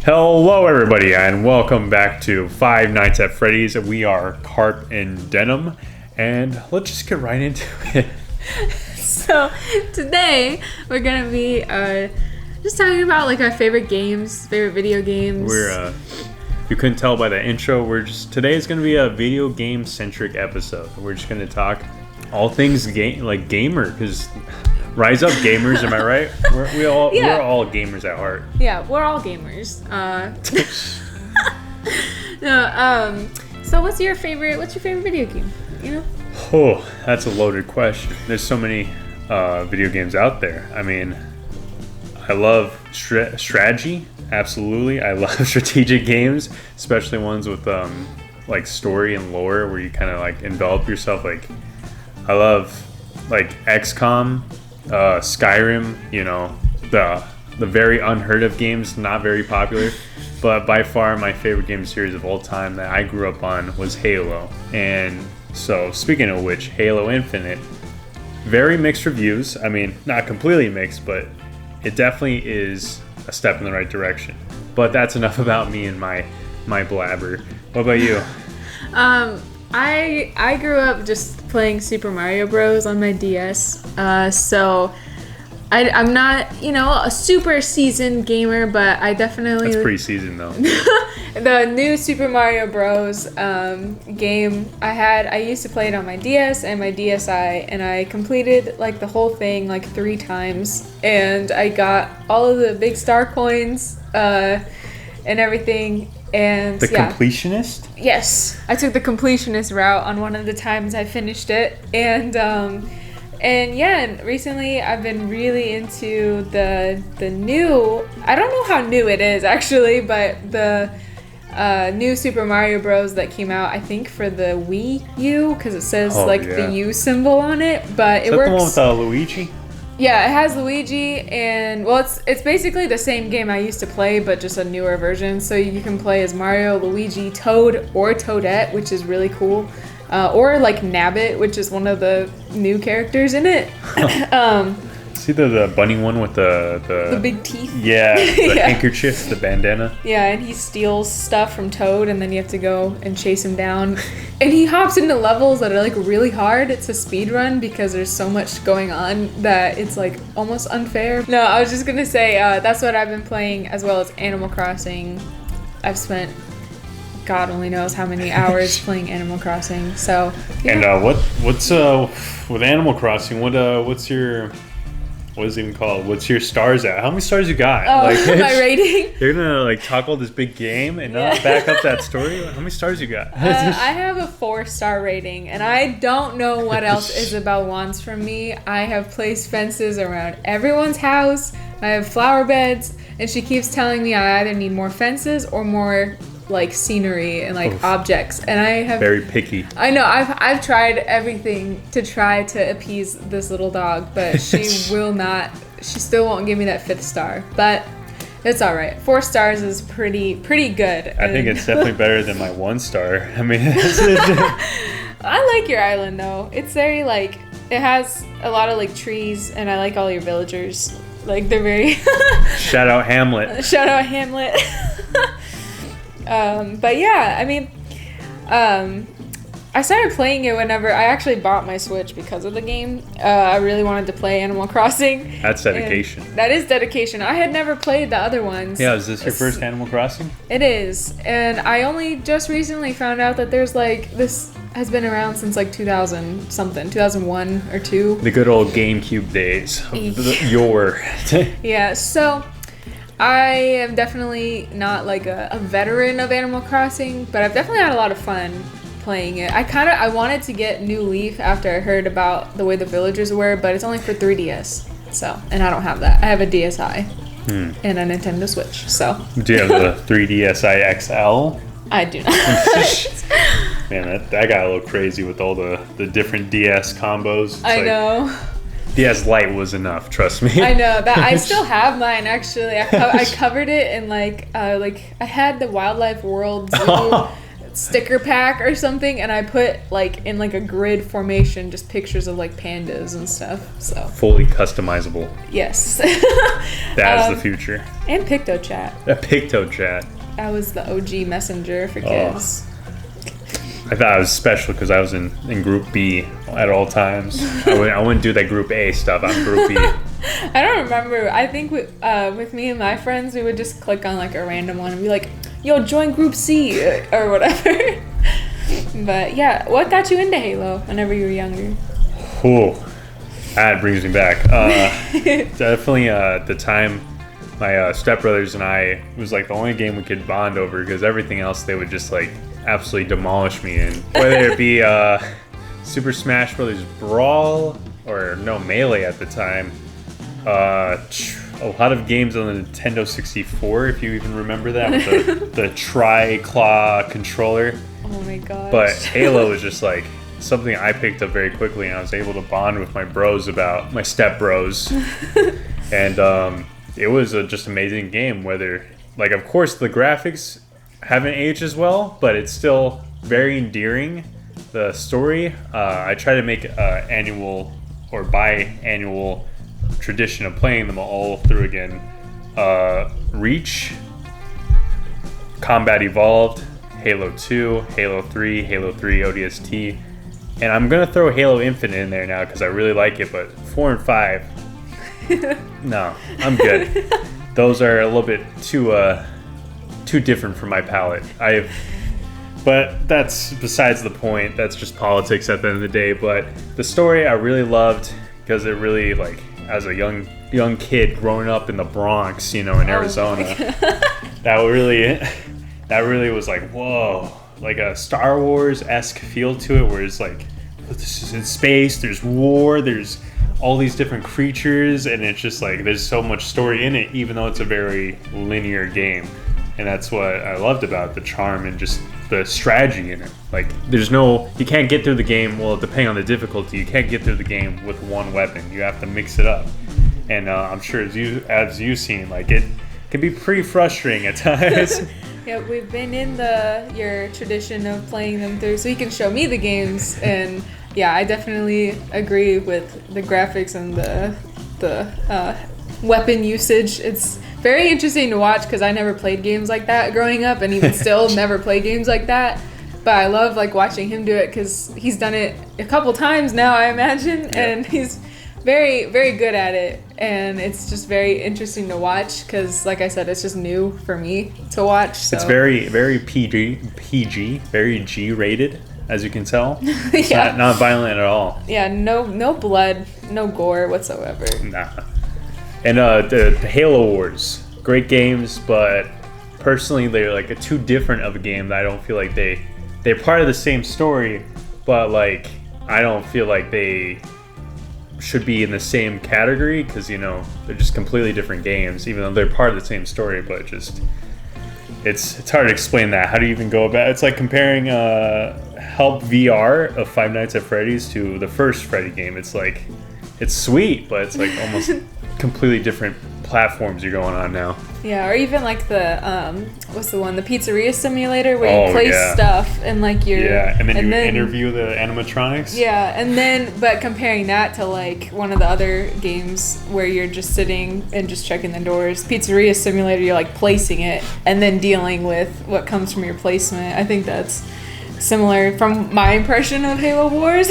Hello, everybody, and welcome back to Five Nights at Freddy's. We are Carp and Denim, and let's just get right into it. So today we're gonna be just talking about like our favorite games, favorite video games. If you couldn't tell by the intro, today is gonna be a video game centric episode. We're just gonna talk all things gamer, because rise up gamers, am I right? We're all gamers at heart. Yeah, we're all gamers. So what's your favorite video game? You know? Oh, that's a loaded question. There's so many video games out there. I mean, I love strategy, absolutely. I love strategic games, especially ones with like story and lore where you kind of like envelop yourself. Like, I love like XCOM, Skyrim. You know, the very unheard of games, not very popular. But by far my favorite game series of all time that I grew up on was Halo. And so speaking of which, Halo Infinite, very mixed reviews. I mean, not completely mixed, but it definitely is a step in the right direction. But that's enough about me and my blabber. What about you? I grew up just playing Super Mario Bros. On my DS. So I'm not, a super seasoned gamer, but I definitely... That's pretty seasoned, though. The new Super Mario Bros. Game I used to play it on my DS and my DSi, and I completed like the whole thing like 3 times, and I got all of the big star coins and everything. And the completionist? Yes, I took the completionist route on one of the times I finished it, and recently I've been really into the new, I don't know how new it is actually, but the new Super Mario Bros. That came out, I think, for the Wii U, because it says the U symbol on it, but it works. Is that the one with Luigi? Yeah, it has Luigi, and well, it's basically the same game I used to play, but just a newer version. So you can play as Mario, Luigi, Toad, or Toadette, which is really cool. Or like Nabbit, which is one of the new characters in it. It's either the bunny one with the big teeth. Yeah, the handkerchief, the bandana. Yeah, and he steals stuff from Toad, and then you have to go and chase him down. And he hops into levels that are like really hard. It's a speed run because there's so much going on that it's like almost unfair. No, I was just gonna say that's what I've been playing, as well as Animal Crossing. I've spent God only knows how many hours playing Animal Crossing. So yeah. And what's with Animal Crossing? What is it even called? What's your stars at? How many stars you got? Oh, my rating? You're gonna like talk all this big game and not back up that story? How many stars you got? I have a 4-star rating, and I don't know what else Isabel wants from me. I have placed fences around everyone's house. I have flower beds, and she keeps telling me I either need more fences or more like scenery and like objects, and I have very picky. I know I've tried everything to try to appease this little dog, but she will not. She still won't give me that 5th star, but it's all right. 4 stars is pretty good. I think it's definitely better than my 1 star. I mean, I like your island though. It's very like, it has a lot of like trees, and I like all your villagers. Like, they're very Shout out Hamlet. But yeah, I mean, I started playing it whenever I actually bought my Switch because of the game. I really wanted to play Animal Crossing. That's dedication. That is dedication. I had never played the other ones. Yeah, is this your first Animal Crossing? It is. And I only just recently found out that there's like, this has been around since like 2001 or 2. The good old GameCube days. Yeah, so I am definitely not like a veteran of Animal Crossing, but I've definitely had a lot of fun playing it. I wanted to get New Leaf after I heard about the way the villagers were, but it's only for 3DS. So, and I don't have that. I have a DSi and a Nintendo Switch. So. Do you have the 3DSi XL? I do not. Man, that got a little crazy with all the different DS combos. It's I know. DS Lite was enough, trust me. I know that. I still have mine actually. I covered it in like I had the Wildlife World Zoo sticker pack or something, and I put like in like a grid formation just pictures of like pandas and stuff. So fully customizable. Yes. That's the future. And PictoChat. A PictoChat. That was the OG messenger for kids. I thought it was special because I was in Group B at all times. I wouldn't do that Group A stuff. I'm Group B. I don't remember. I think with me and my friends, we would just click on like a random one and be like, yo, join Group C or whatever. But yeah, what got you into Halo whenever you were younger? Oh, that brings me back. Definitely the time my stepbrothers and I, it was like the only game we could bond over because everything else they would just like absolutely demolish me in. Whether it be Super Smash Bros. Brawl or Melee at the time. A lot of games on the Nintendo 64, if you even remember that, with the tri-claw controller. Oh my gosh. But Halo was just like something I picked up very quickly, and I was able to bond with my bros about my step bros. And it was a just amazing game. Whether, like, of course, the graphics haven't aged as well, but it's still very endearing. The story, I try to make annual or biannual tradition of playing them all through again. Reach, Combat Evolved, Halo 2, Halo 3, Halo 3 ODST, and I'm gonna throw Halo Infinite in there now because I really like it, but 4 and 5, no, I'm good. Those are a little bit too different for my palate. But that's besides the point. That's just politics at the end of the day. But the story I really loved because it really, like, as a young kid growing up in the Bronx, in Arizona, that really was like, whoa, like a Star Wars-esque feel to it, where it's like, this is in space, there's war, there's all these different creatures, and it's just like there's so much story in it, even though it's a very linear game. And that's what I loved about the charm and just the strategy in it. Like, you can't get through the game, well, depending on the difficulty, you can't get through the game with one weapon. You have to mix it up. And I'm sure as you've seen, like, it can be pretty frustrating at times. Yeah, we've been in your tradition of playing them through, so you can show me the games. And yeah, I definitely agree with the graphics and the weapon usage. It's very interesting to watch because I never played games like that growing up, and even still never play games like that. But I love like watching him do it because he's done it a couple times now, I imagine, and he's very, very good at it. And it's just very interesting to watch because, like I said, it's just new for me to watch. So. It's very, very PG, very G-rated, as you can tell. It's not violent at all. Yeah, no blood, no gore whatsoever. Nah. And the Halo Wars, great games, but personally they're like too different of a game that I don't feel like they're part of the same story, but like I don't feel like they should be in the same category because they're just completely different games, even though they're part of the same story. But just it's hard to explain that. How do you even go about it? It's like comparing Help VR of Five Nights at Freddy's to the first Freddy game. It's like it's sweet, but it's like almost completely different platforms you're going on now. Yeah, or even like the what's the one, the pizzeria simulator where you place stuff and like you're and then you interview the animatronics. Yeah, and then but comparing that to like one of the other games where you're just sitting and just checking the doors, pizzeria simulator, you're like placing it and then dealing with what comes from your placement. I think that's similar from my impression of Halo Wars.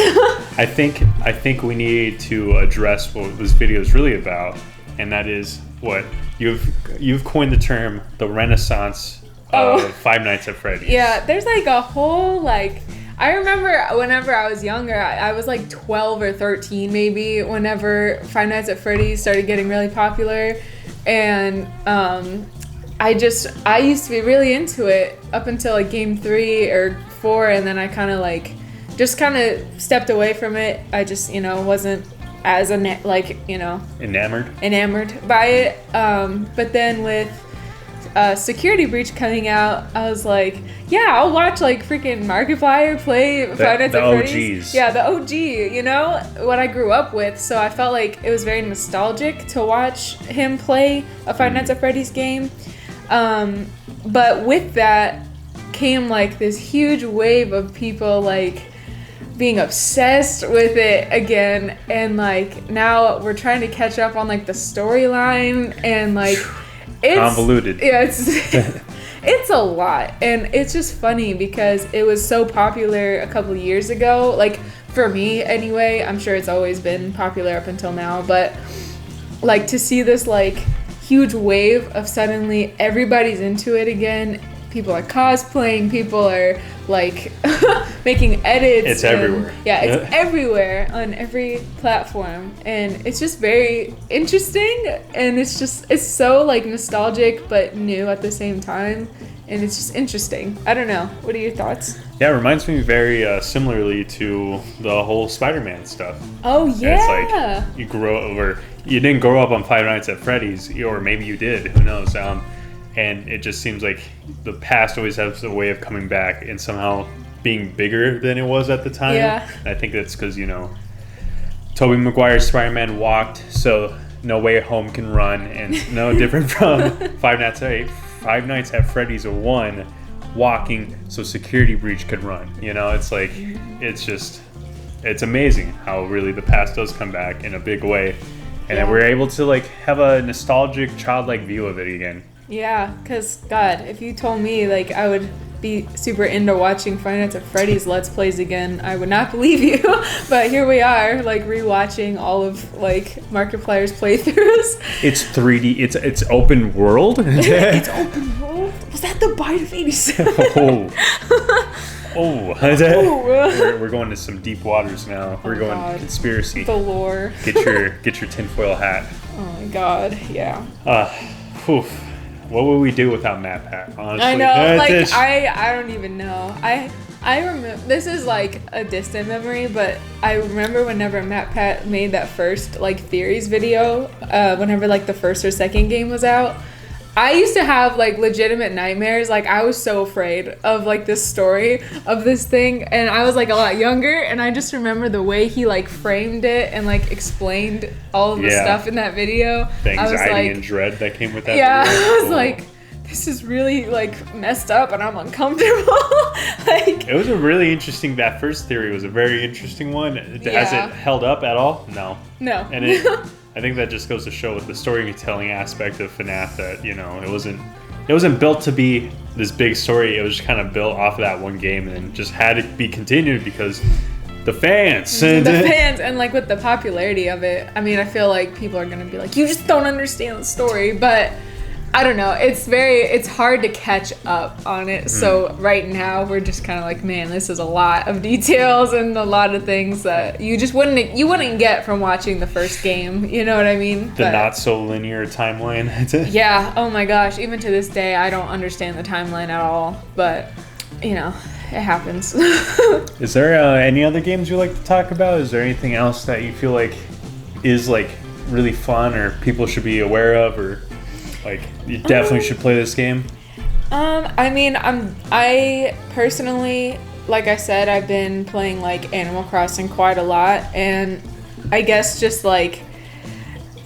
I think we need to address what this video is really about, and that is what you've coined the term, the Renaissance of Five Nights at Freddy's. Yeah, there's like a whole I remember whenever I was younger, I was like 12 or 13 maybe, whenever Five Nights at Freddy's started getting really popular, and I used to be really into it up until like game 3 or 4, and then I kind of stepped away from it. I just wasn't as enamored by it. But then with Security Breach coming out, I was like, yeah, I'll watch like freaking Markiplier play Five Nights at Freddy's. OGs. Yeah, the OG, what I grew up with. So I felt like it was very nostalgic to watch him play a Five Nights at Freddy's game. But with that, came like this huge wave of people like being obsessed with it again, and like now we're trying to catch up on like the storyline, and like it's convoluted. Yeah, it's it's a lot, and it's just funny because it was so popular a couple of years ago, like for me anyway. I'm sure it's always been popular up until now, but like to see this like huge wave of suddenly everybody's into it again. People are cosplaying, people are like making edits. It's everywhere. Yeah, it's everywhere on every platform, and it's just very interesting, and it's so like nostalgic but new at the same time, and it's just interesting. I don't know. What are your thoughts? Yeah, it reminds me very similarly to the whole Spider-Man stuff. Oh yeah. It's like you grew up, or you didn't grow up on Five Nights at Freddy's, or maybe you did. Who knows? And it just seems like the past always has a way of coming back and somehow being bigger than it was at the time. Yeah. And I think that's because, Tobey Maguire's Spider-Man walked, so No Way Home can run, and no different from Five Nights at Freddy's 1 walking, so Security Breach could run. It's like, it's amazing how really the past does come back in a big way. And then we're able to like have a nostalgic, childlike view of it again. Yeah, because, God, if you told me, like, I would be super into watching Five Nights at Freddy's Let's Plays again, I would not believe you. But here we are, like, rewatching all of, like, Markiplier's playthroughs. It's 3D. It's open world? It's open world? Was that the Bite of 87? We're going to some deep waters now. We're going God. conspiracy. The lore. Get your tinfoil hat. Oh, my God, yeah. What would we do without MatPat, honestly? I know, like, I don't even know. I remember, this is like a distant memory, but I remember whenever MatPat made that first, like, theories video, whenever, like, the first or second game was out, I used to have, like, legitimate nightmares. Like, I was so afraid of, like, this story of this thing, and I was, like, a lot younger, and I just remember the way he, like, framed it and, like, explained all of the stuff in that video. The anxiety I was like, and dread that came with that video. I was cool. like, this is really, like, messed up, and I'm uncomfortable. Like, it was a really interesting, that first theory was a very interesting one. Has it held up at all? No. And I think that just goes to show with the storytelling aspect of FNAF that, it wasn't built to be this big story. It was just kind of built off of that one game and just had to be continued because the fans. And like with the popularity of it, I mean, I feel like people are going to be like, you just don't understand the story, but I don't know. It's hard to catch up on it. So right now we're just kind of like, man, this is a lot of details and a lot of things that you just wouldn't get from watching the first game. You know what I mean? The not so linear timeline. Yeah. Oh my gosh. Even to this day, I don't understand the timeline at all. But it happens. Is there any other games you like to talk about? Is there anything else that you feel like is like really fun or people should be aware of, or like you definitely should play this game? I mean, I personally, like I said, I've been playing like Animal Crossing quite a lot, and I guess just like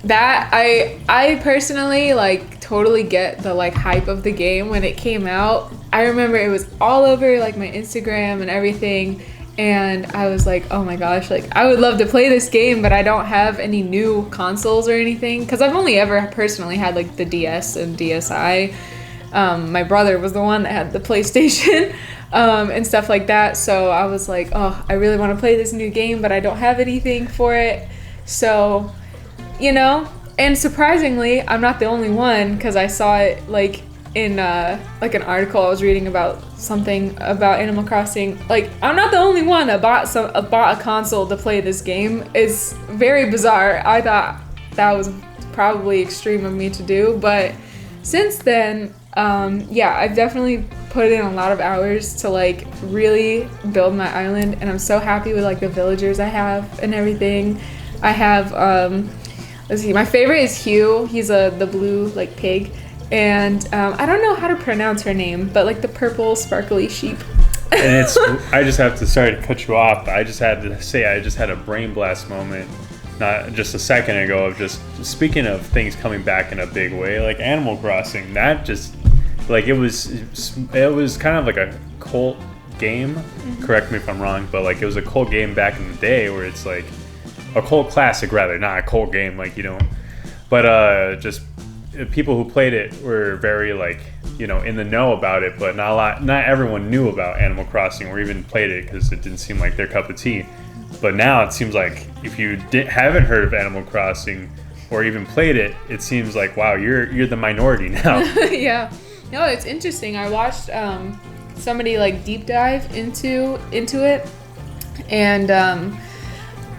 that, I personally like totally get the like hype of the game when it came out. I remember it was all over like my Instagram and everything, and I was like, oh my gosh, like I would love to play this game, but I don't have any new consoles or anything, because I've only ever personally had like the DS and DSi. My brother was the one that had the PlayStation and stuff like that, so I was like, oh, I really want to play this new game, but I don't have anything for it. So, and surprisingly, I'm not the only one, because I saw it like in like an article I was reading about something about Animal Crossing. Like, I'm not the only one that bought a console to play this game. It's very bizarre. I thought that was probably extreme of me to do, but since then, I've definitely put in a lot of hours to like really build my island, and I'm so happy with like the villagers I have and everything. I have let's see, my favorite is Hugh. He's the blue like pig. And I don't know how to pronounce her name, but like the purple sparkly sheep. And I just have to, sorry to cut you off, but I just had to say I just had a brain blast moment not just a second ago of just speaking of things coming back in a big way, like Animal Crossing. That just like it was kind of like a cult game. Correct me if I'm wrong, but like it was a cult game back in the day where it's like a cult classic rather, not a cult game, like, you know. But just people who played it were very like, you know, in the know about it, but not everyone knew about Animal Crossing or even played it because it didn't seem like their cup of tea. But now it seems like if you haven't heard of Animal Crossing or even played it, it seems like, wow, you're the minority now. Yeah. No, it's interesting. I watched somebody like deep dive into it, and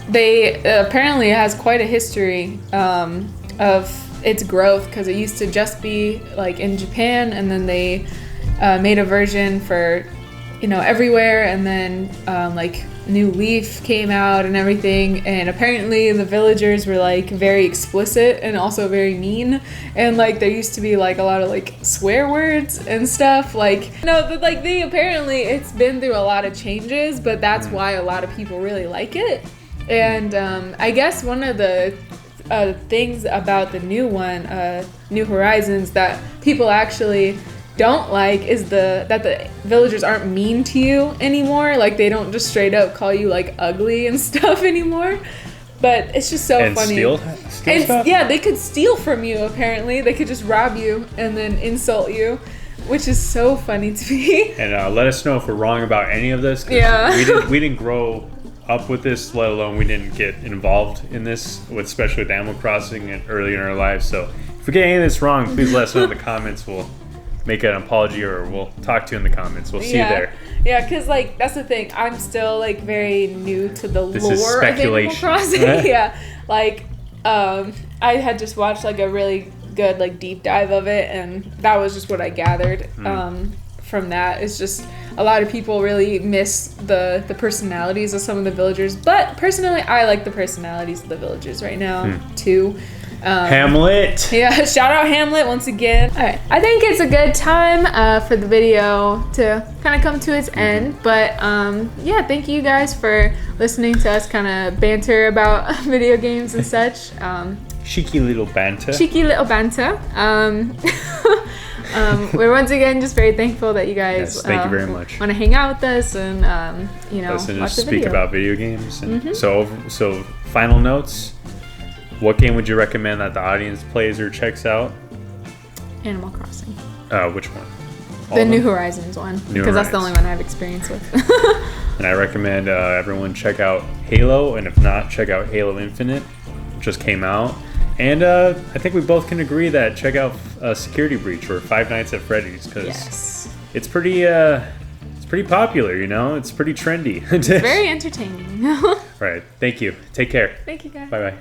they apparently it has quite a history of its growth, because it used to just be like in Japan, and then they made a version for, you know, everywhere, and then like New Leaf came out and everything, and apparently the villagers were like very explicit and also very mean, and like there used to be like a lot of like swear words and stuff, like, no, but like they apparently, it's been through a lot of changes, but that's why a lot of people really like it. And I guess one of the things about the new one, New Horizons, that people actually don't like is that the villagers aren't mean to you anymore. Like they don't just straight up call you like ugly and stuff anymore. But it's just so funny. Steal stuff? Yeah, they could steal from you apparently. They could just rob you and then insult you, which is so funny to me. And let us know if we're wrong about any of this. 'Cause yeah. we didn't grow up with this, let alone we didn't get involved in this, especially with Animal Crossing and early in our lives. So if we get any of this wrong, please let us know in the comments. We'll make an apology, or we'll talk to you in the comments. We'll see you there. Yeah, because like that's the thing. I'm still like very new to the This lore is of Animal speculation. Crossing. Yeah, like I had just watched like a really good like deep dive of it, and that was just what I gathered from that. It's just a lot of people really miss the personalities of some of the villagers, but personally I like the personalities of the villagers right now too. Hamlet. Yeah, shout out Hamlet once again. All right, I think it's a good time for the video to kind of come to its end, but yeah, thank you guys for listening to us kind of banter about video games and such. Cheeky little banter. Cheeky little banter. We're once again just very thankful that you guys thank you very much. Want to hang out with us and you know, listen watch to the speak video. about video games. And so final notes. What game would you recommend that the audience plays or checks out? Animal Crossing. Which one? All The of New them? Horizons one, because that's the only one I have experience with. And I recommend everyone check out Halo, and if not, check out Halo Infinite, which just came out. And I think we both can agree that check out Security Breach or Five Nights at Freddy's, because it's pretty popular, you know? It's pretty trendy. It's very entertaining. All right. Thank you. Take care. Thank you, guys. Bye-bye.